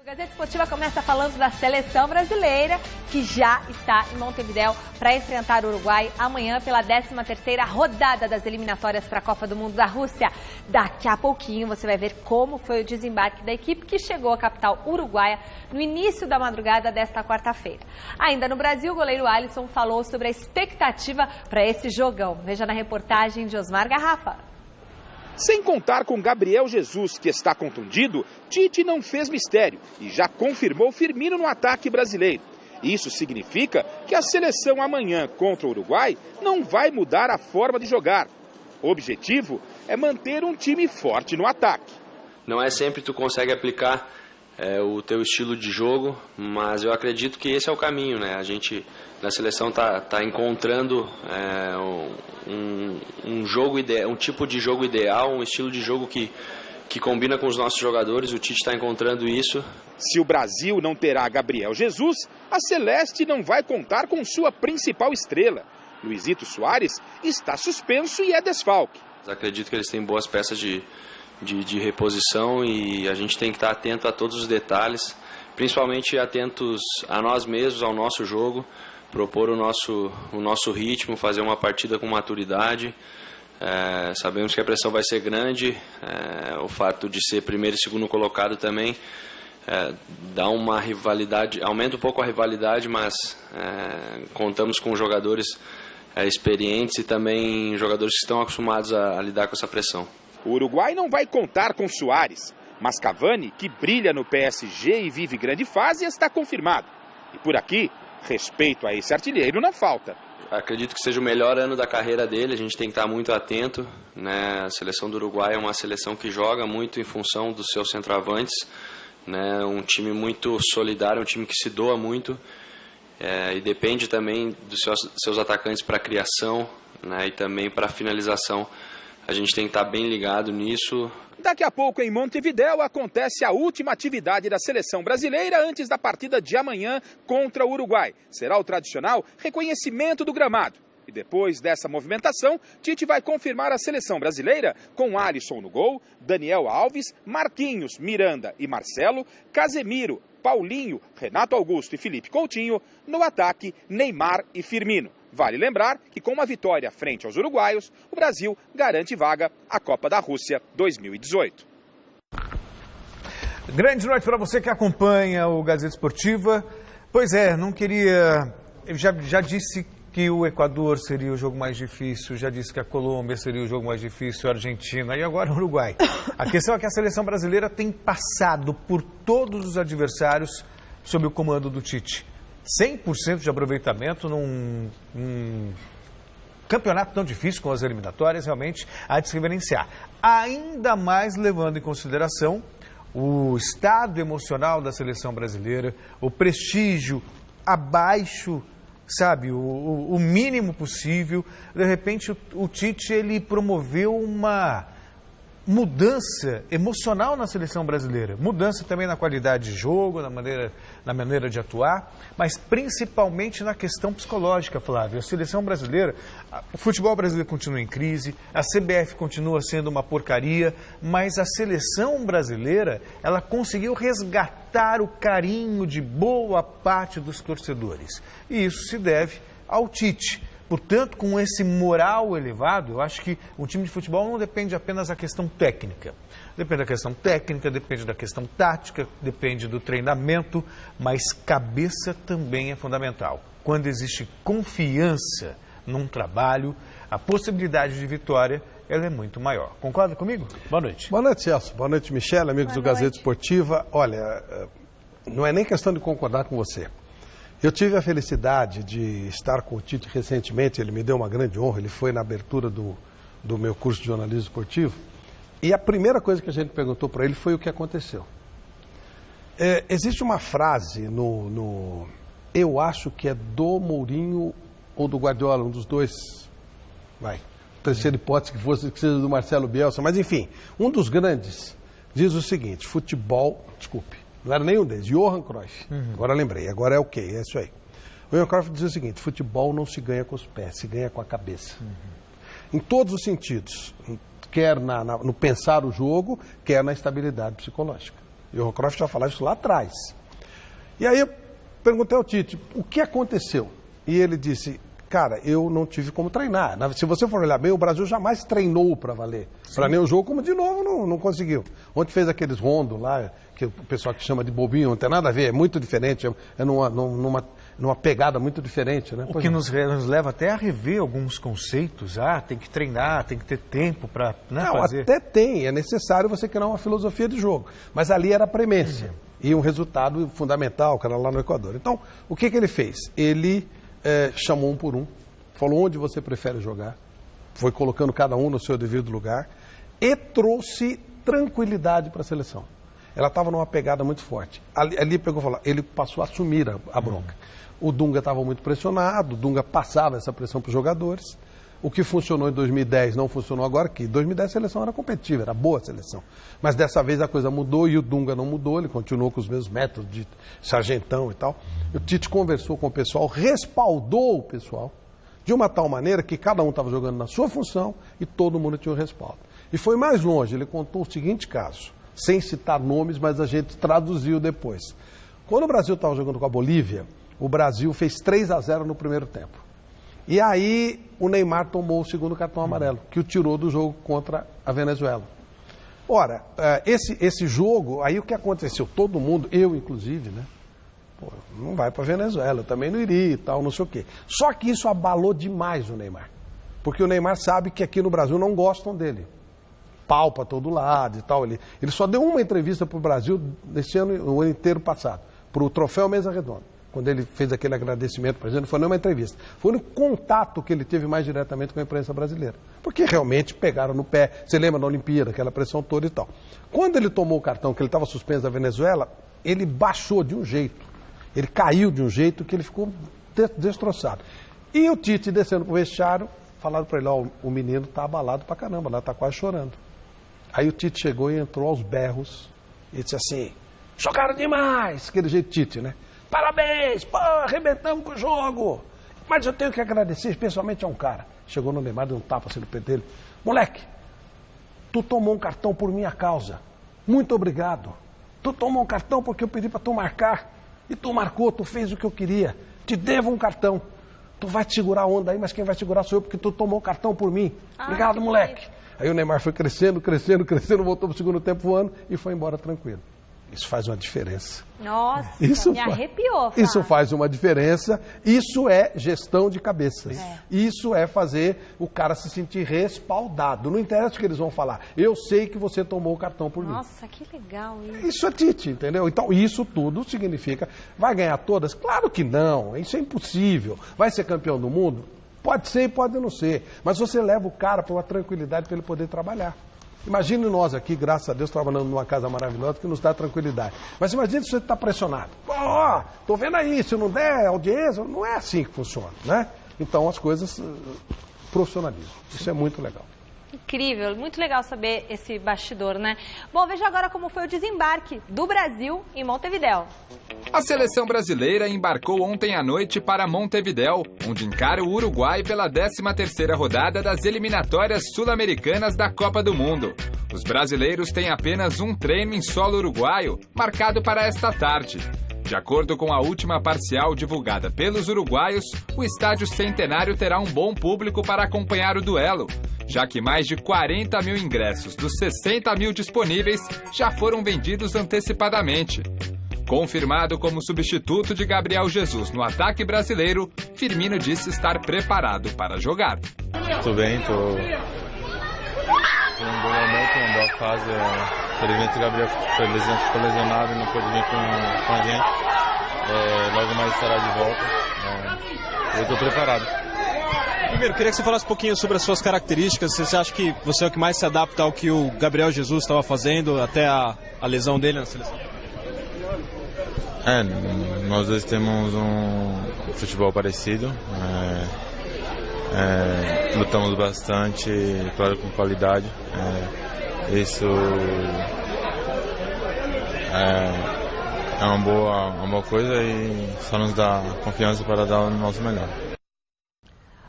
Gazeta Esportiva começa falando da seleção brasileira, que já está em Montevidéu para enfrentar o Uruguai amanhã pela 13ª rodada das eliminatórias para a Copa do Mundo da Rússia. Daqui a pouquinho você vai ver como foi o desembarque da equipe que chegou à capital uruguaia no início da madrugada desta quarta-feira. Ainda no Brasil, o goleiro Alisson falou sobre a expectativa para esse jogão. Veja na reportagem de Osmar Garrafa. Sem contar com Gabriel Jesus, que está contundido, Tite não fez mistério e já confirmou Firmino no ataque brasileiro. Isso significa que a seleção amanhã contra o Uruguai não vai mudar a forma de jogar. O objetivo é manter um time forte no ataque. Não é sempre que tu consegue aplicar o teu estilo de jogo, mas eu acredito que esse é o caminho, né? A gente na seleção tá encontrando um jogo ideal, um tipo de jogo ideal, um estilo de jogo que combina com os nossos jogadores. O Tite está encontrando isso. Se o Brasil não terá Gabriel Jesus, a Celeste não vai contar com sua principal estrela. Luizito Soares está suspenso e é desfalque. Acredito que eles têm boas peças de reposição e a gente tem que estar atento a todos os detalhes, principalmente atentos a nós mesmos, ao nosso jogo, propor o nosso ritmo, fazer uma partida com maturidade. Sabemos que a pressão vai ser grande, o fato de ser primeiro e segundo colocado também dá uma rivalidade, aumenta um pouco a rivalidade, mas contamos com jogadores experientes e também jogadores que estão acostumados a lidar com essa pressão. O Uruguai não vai contar com Soares, mas Cavani, que brilha no PSG e vive grande fase, está confirmado. E por aqui, respeito a esse artilheiro não falta. Acredito que seja o melhor ano da carreira dele, a gente tem que estar muito atento, né? A seleção do Uruguai é uma seleção que joga muito em função dos seus centroavantes, né? Um time muito solidário, um time que se doa muito e depende também dos seus atacantes para a criação, né? E também para a finalização. A gente tem que estar bem ligado nisso. Daqui a pouco, em Montevidéu, acontece a última atividade da seleção brasileira antes da partida de amanhã contra o Uruguai. Será o tradicional reconhecimento do gramado. E depois dessa movimentação, Tite vai confirmar a seleção brasileira com Alisson no gol, Daniel Alves, Marquinhos, Miranda e Marcelo, Casemiro, Paulinho, Renato Augusto e Felipe Coutinho, no ataque Neymar e Firmino. Vale lembrar que com uma vitória frente aos uruguaios, o Brasil garante vaga à Copa da Rússia 2018. Grande noite para você que acompanha o Gazeta Esportiva. Pois é, não queria... Eu já disse que o Equador seria o jogo mais difícil, já disse que a Colômbia seria o jogo mais difícil, a Argentina e agora o Uruguai. A questão é que a seleção brasileira tem passado por todos os adversários sob o comando do Tite. 100% de aproveitamento num campeonato tão difícil com as eliminatórias, realmente há de se reverenciar. Ainda mais levando em consideração o estado emocional da seleção brasileira, o prestígio abaixo, sabe, o mínimo possível. De repente o Tite ele promoveu uma mudança emocional na seleção brasileira, mudança também na qualidade de jogo, na maneira de atuar, mas principalmente na questão psicológica, Flávio. A seleção brasileira, o futebol brasileiro continua em crise, a CBF continua sendo uma porcaria, mas a seleção brasileira, ela conseguiu resgatar o carinho de boa parte dos torcedores. E isso se deve ao Tite. Portanto, com esse moral elevado, eu acho que o time de futebol não depende apenas da questão técnica. Depende da questão técnica, depende da questão tática, depende do treinamento, mas cabeça também é fundamental. Quando existe confiança num trabalho, a possibilidade de vitória ela é muito maior. Concorda comigo? Boa noite. Boa noite, Celso. Boa noite, Michele, amigos do Gazeta Esportiva. Olha, não é nem questão de concordar com você. Eu tive a felicidade de estar com o Tite recentemente, ele me deu uma grande honra, ele foi na abertura do meu curso de jornalismo esportivo, e a primeira coisa que a gente perguntou para ele foi o que aconteceu. Existe uma frase eu acho que é do Mourinho ou do Guardiola, um dos dois, terceira hipótese que seja do Marcelo Bielsa, mas enfim, um dos grandes diz o seguinte: futebol, não era nenhum deles, Johan Cruyff, agora lembrei, agora é ok, é isso aí. O Johan Cruyff diz o seguinte: futebol não se ganha com os pés, se ganha com a cabeça. Em todos os sentidos, quer no pensar o jogo, quer na estabilidade psicológica. E o Cruyff já falava isso lá atrás. E aí eu perguntei ao Tite, o que aconteceu? E ele disse, cara, eu não tive como treinar. Se você for olhar bem, o Brasil jamais treinou para valer. Para nenhum jogo, como de novo não conseguiu. Ontem fez aqueles rondos lá, que o pessoal que chama de bobinho, não tem nada a ver, é muito diferente, é numa pegada muito diferente, né? O que nos leva até a rever alguns conceitos. Tem que treinar, tem que ter tempo para fazer. Até tem, é necessário você criar uma filosofia de jogo. Mas ali era a premência. E um resultado fundamental, que era lá no Equador. Então, o que ele fez? Ele chamou um por um, falou onde você prefere jogar, foi colocando cada um no seu devido lugar e trouxe tranquilidade para a seleção. Ela estava numa pegada muito forte. Ali pegou e falou, ele passou a assumir a bronca. O Dunga estava muito pressionado, o Dunga passava essa pressão para os jogadores. O que funcionou em 2010 não funcionou agora, que em 2010 a seleção era competitiva, era boa a seleção. Mas dessa vez a coisa mudou e o Dunga não mudou, ele continuou com os mesmos métodos de sargentão e tal. O Tite conversou com o pessoal, respaldou o pessoal, de uma tal maneira que cada um estava jogando na sua função e todo mundo tinha um respaldo. E foi mais longe, ele contou o seguinte caso, sem citar nomes, mas a gente traduziu depois. Quando o Brasil estava jogando com a Bolívia, o Brasil fez 3-0 no primeiro tempo. E aí o Neymar tomou o segundo cartão amarelo, que o tirou do jogo contra a Venezuela. Ora, esse jogo, aí o que aconteceu? Todo mundo, eu inclusive, né? Pô, não vai para a Venezuela, eu também não iria e tal, não sei o quê. Só que isso abalou demais o Neymar. Porque o Neymar sabe que aqui no Brasil não gostam dele. Pau para todo lado e tal. Ele só deu uma entrevista para o Brasil nesse ano, o ano inteiro passado, para o Troféu Mesa Redonda. Quando ele fez aquele agradecimento para a gente, não foi nenhuma entrevista. Foi um contato que ele teve mais diretamente com a imprensa brasileira. Porque realmente pegaram no pé. Você lembra da Olimpíada, aquela pressão toda e tal. Quando ele tomou o cartão, que ele estava suspenso da Venezuela, ele baixou de um jeito. Ele caiu de um jeito que ele ficou destroçado. E o Tite, descendo para o vestiário, falaram para ele, o menino está abalado pra caramba, lá está quase chorando. Aí o Tite chegou e entrou aos berros e disse assim, jogaram demais, aquele jeito Tite, né? Parabéns, pô, arrebentamos com o jogo. Mas eu tenho que agradecer especialmente a um cara. Chegou no Neymar, deu um tapa assim no pé dele. Moleque, tu tomou um cartão por minha causa. Muito obrigado. Tu tomou um cartão porque eu pedi para tu marcar. E tu marcou, tu fez o que eu queria. Te devo um cartão. Tu vai te segurar a onda aí, mas quem vai segurar sou eu porque tu tomou o cartão por mim. Obrigado, moleque. Aí o Neymar foi crescendo, voltou pro segundo tempo voando e foi embora tranquilo. Isso faz uma diferença. Nossa, me arrepiou. Isso faz uma diferença. Isso é gestão de cabeças. Isso é fazer o cara se sentir respaldado. Não interessa o que eles vão falar. Eu sei que você tomou o cartão por mim. Nossa, que legal isso. Isso é Tite, entendeu? Então, isso tudo significa... Vai ganhar todas? Claro que não. Isso é impossível. Vai ser campeão do mundo? Pode ser e pode não ser. Mas você leva o cara para uma tranquilidade para ele poder trabalhar. Imagine nós aqui, graças a Deus, trabalhando numa casa maravilhosa que nos dá tranquilidade. Mas imagine se você está pressionado. Tô vendo aí, se não der audiência, não é assim que funciona, né? Então as coisas profissionalizam. Isso é muito legal. Incrível, muito legal saber esse bastidor, né? Bom, veja agora como foi o desembarque do Brasil em Montevidéu. A seleção brasileira embarcou ontem à noite para Montevidéu, onde encara o Uruguai pela 13ª rodada das eliminatórias sul-americanas da Copa do Mundo. Os brasileiros têm apenas um treino em solo uruguaio, marcado para esta tarde. De acordo com a última parcial divulgada pelos uruguaios, o Estádio Centenário terá um bom público para acompanhar o duelo, já que mais de 40 mil ingressos dos 60 mil disponíveis já foram vendidos antecipadamente. Confirmado como substituto de Gabriel Jesus no ataque brasileiro, Firmino disse estar preparado para jogar. Tô bem, tô num bom momento, numa boa fase. Infelizmente o Gabriel ficou lesionado e não pôde vir com a gente. Logo mais estará de volta. Eu estou preparado. Primeiro, queria que você falasse um pouquinho sobre as suas características. Você acha que você é o que mais se adapta ao que o Gabriel Jesus estava fazendo até a lesão dele na seleção? Nós dois temos um futebol parecido. Lutamos bastante, claro, com qualidade. Isso é uma boa coisa e só nos dá confiança para dar o nosso melhor.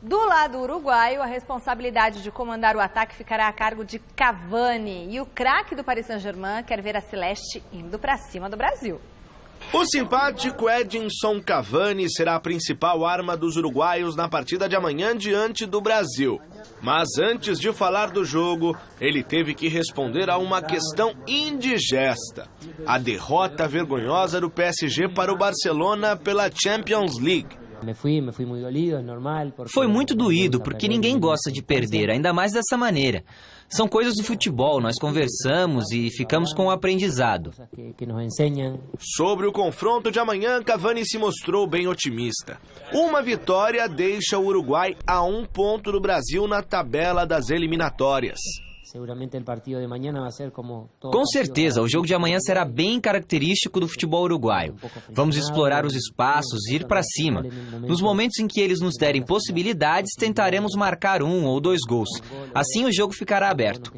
Do lado uruguaio, a responsabilidade de comandar o ataque ficará a cargo de Cavani. E o craque do Paris Saint-Germain quer ver a Celeste indo para cima do Brasil. O simpático Edinson Cavani será a principal arma dos uruguaios na partida de amanhã diante do Brasil. Mas antes de falar do jogo, ele teve que responder a uma questão indigesta: a derrota vergonhosa do PSG para o Barcelona pela Champions League. Foi muito doído, porque ninguém gosta de perder, ainda mais dessa maneira. São coisas do futebol, nós conversamos e ficamos com o aprendizado. Sobre o confronto de amanhã, Cavani se mostrou bem otimista. Uma vitória deixa o Uruguai a 1 ponto do Brasil na tabela das eliminatórias. Com certeza, o jogo de amanhã será bem característico do futebol uruguaio. Vamos explorar os espaços e ir para cima. Nos momentos em que eles nos derem possibilidades, tentaremos marcar 1 ou 2 gols. Assim o jogo ficará aberto.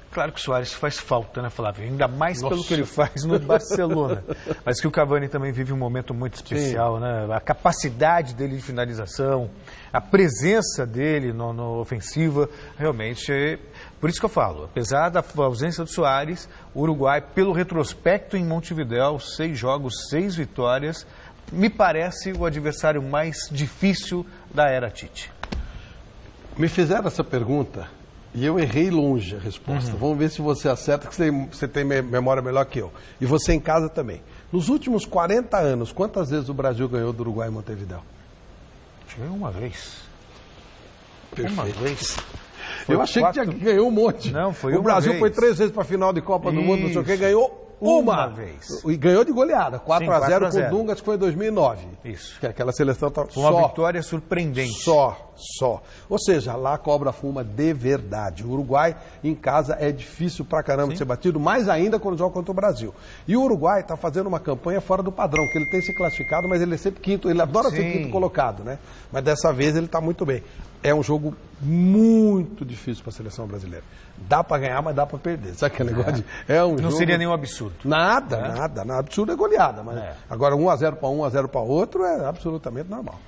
Claro que o Suárez faz falta, né, Flávio? Ainda mais pelo que ele faz no Barcelona. Mas que o Cavani também vive um momento muito especial, né? A capacidade dele de finalização, a presença dele no ofensiva, realmente... Por isso que eu falo, apesar da ausência do Suárez, o Uruguai, pelo retrospecto em Montevidéu, 6 jogos, 6 vitórias, me parece o adversário mais difícil da era Tite. Me fizeram essa pergunta... E eu errei longe a resposta. Vamos ver se você acerta, que você tem memória melhor que eu. E você em casa também. Nos últimos 40 anos, quantas vezes o Brasil ganhou do Uruguai em Montevidéu? Ganhou uma vez. Perfeito. Uma vez. Eu achei que ganhou um monte. Não, foi o Brasil foi 3 vezes para a final de Copa do Mundo, não sei o que, ganhou uma vez. E ganhou de goleada, 4-0 com o Dunga, que foi em 2009. Isso. Que aquela seleção tá foi uma vitória surpreendente. Só. Ou seja, lá cobra fuma de verdade. O Uruguai em casa é difícil pra caramba de ser batido, mais ainda quando joga contra o Brasil. E o Uruguai tá fazendo uma campanha fora do padrão, que ele tem se classificado, mas ele é sempre quinto, ele adora ser quinto colocado, né? Mas dessa vez ele tá muito bem. É um jogo muito difícil para a seleção brasileira. Dá para ganhar, mas dá para perder. Sabe aquele negócio? Não seria nenhum absurdo. Nada. Absurdo é goleada. Mas agora 1-0 para um, 1-0 para outro é absolutamente normal.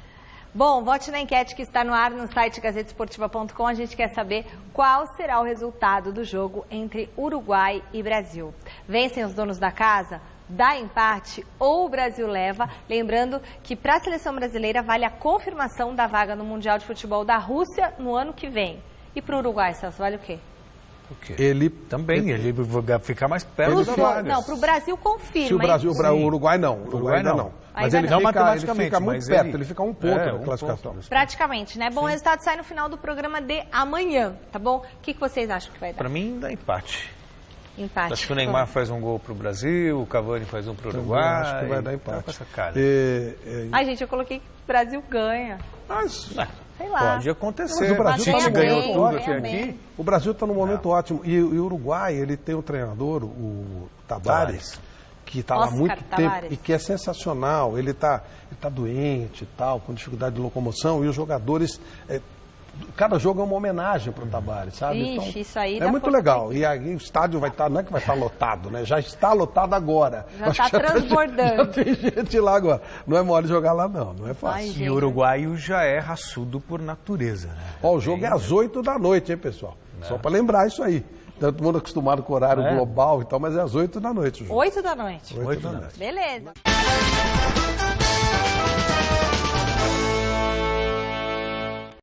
Bom, vote na enquete que está no ar no site gazetesportiva.com. A gente quer saber qual será o resultado do jogo entre Uruguai e Brasil. Vencem os donos da casa? Dá empate ou o Brasil leva? Lembrando que para a seleção brasileira vale a confirmação da vaga no Mundial de Futebol da Rússia no ano que vem. E para o Uruguai, Celso, vale o quê? Ele vai ficar mais perto da vaga. Não, para o Brasil confirma. Se o Brasil, o Uruguai não. O Uruguai ainda não. Mas ele fica muito perto, ele fica 1 ponto na classificação. Praticamente, né? Bom, o resultado sai no final do programa de amanhã, tá bom? O que vocês acham que vai dar? Para mim, dá empate. Empate. Acho que o Neymar faz um gol pro Brasil, o Cavani faz um pro Uruguai. Acho que vai dar empate. Essa cara. Ai, gente, eu coloquei que o Brasil ganha. Mas, sei lá. Pode acontecer. Mas o Brasil a gente ganhou tudo aqui. O Brasil está num momento ótimo. E o Uruguai, ele tem um treinador, o Tavares, que está lá há muito tempo e que é sensacional. Ele tá doente e tal, com dificuldade de locomoção, e os jogadores... Cada jogo é uma homenagem para o Tavares, sabe? Ixi, então, isso aí é muito legal. E aí o estádio vai estar, não é que vai estar lotado, né? Já está lotado agora. Já está transbordando. Já tem gente lá agora. Não é mole jogar lá, não é fácil. E o uruguaio já é raçudo por natureza, né? Ó, o jogo é às 8 da noite, hein, pessoal? Só para lembrar isso aí. Todo mundo acostumado com o horário global e tal, mas é às 8 da noite o jogo. 8 da noite. 8 da noite. Beleza.